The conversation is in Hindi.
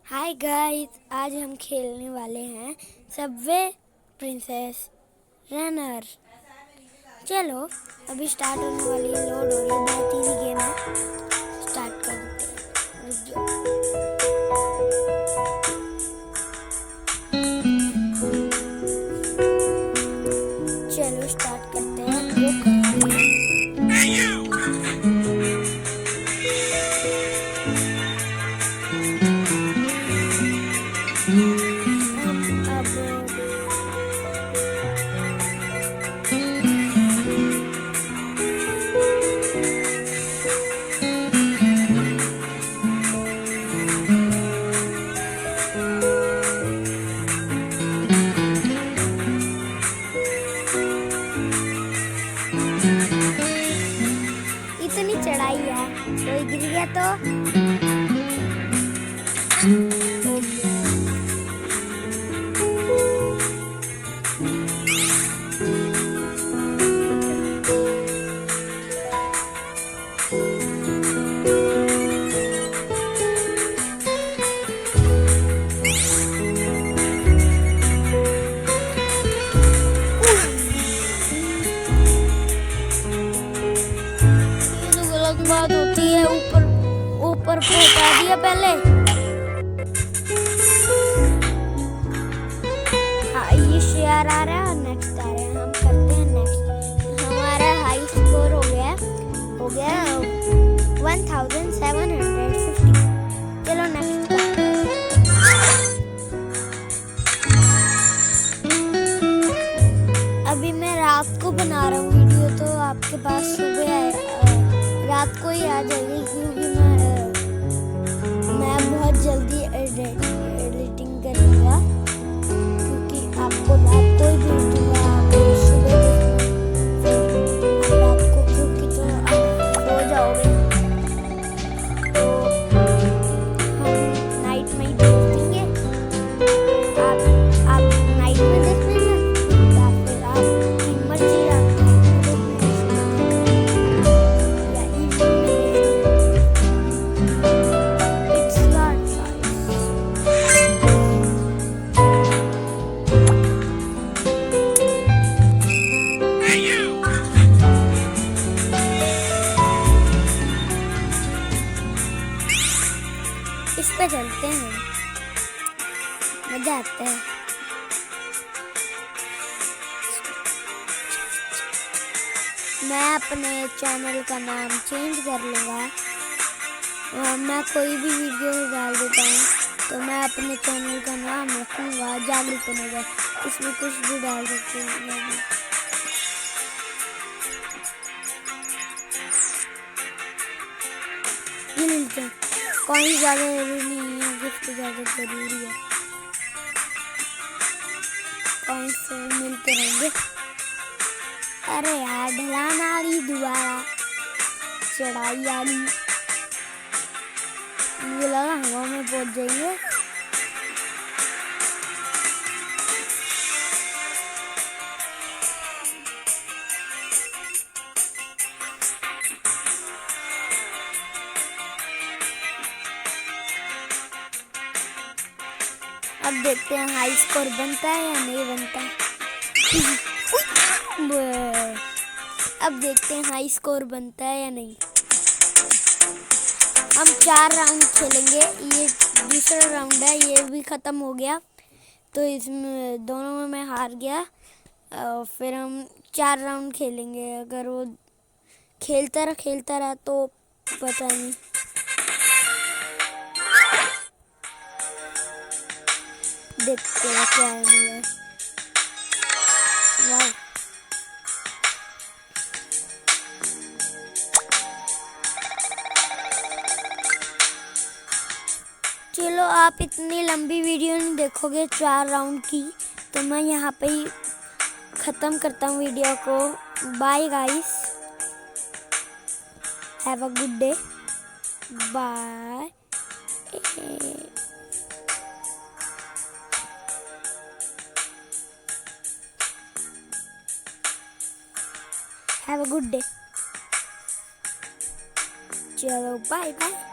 हाय गाइस, आज हम खेलने वाले हैं सबवे प्रिंसेस रनर। चलो अभी स्टार्ट होने वाली है, लोड हो रही है, बहुत इजी गेम है। स्टार्ट करते हैं, रुक जाओ। चलो स्टार्ट करते हैं, जो करते हैं। इतनी चढ़ाई है, कोई गिर गया तो बात होती है। ऊपर पहुंचा दिया पहले। हाँ, ये शेयर आ रहा है और नेक्स्ट आ रहा है। हम करते हैं नेक्स्ट। हमारा हाई स्कोर हो गया 1750। चलो नेक्स्ट करते हैं। अभी मैं रात को बना रहा हूँ वीडियो, तो आपके पास सुबह रात को ही आ जाएगी, क्योंकि मैं बहुत जल्दी एडिटिंग करूँगा, क्योंकि आपको रात को ही भेज दूँगा। आपको सुबह रात को, क्योंकि तो आप सो जाओगे, तो हम नाइट में ही भेज देंगे। आप नाइट में देख लेना, या फिर आपकी मर्जी। इस पे चलते हैं, मजा आता है। मैं अपने चैनल का नाम चेंज कर लूँगा। मैं कोई भी वीडियो डाल देता हूँ, तो मैं अपने चैनल का नाम रखूँगा जागृत तनेजा। इसमें कुछ भी डाल सकती हूँ मैं। ये मिलते हैं, कॉइन ज़्यादा जरूरी नहीं है, गिफ्ट ज़्यादा जरूरी है। कॉइन से मिलते रहेंगे। अरे यार, ढलान आ रही, दोबारा चढ़ाई आ रही। मुझे लगा हवा में पहुंच जाएंगे। अब देखते हैं हाई स्कोर बनता है या नहीं बनता। अब देखते हैं हाई स्कोर बनता है या नहीं। हम 4 राउंड खेलेंगे। ये दूसरा राउंड है, ये भी ख़त्म हो गया, तो इसमें दोनों में मैं हार गया। फिर हम 4 राउंड खेलेंगे। अगर वो खेलता रहा तो पता नहीं। देखते हैं क्या है। वाह, चलो आप इतनी लंबी वीडियो नहीं देखोगे 4 राउंड की, तो मैं यहाँ पे ही ख़त्म करता हूँ वीडियो को। Bye guys, have a good day, bye. Have a good day. चलो बाय बाय।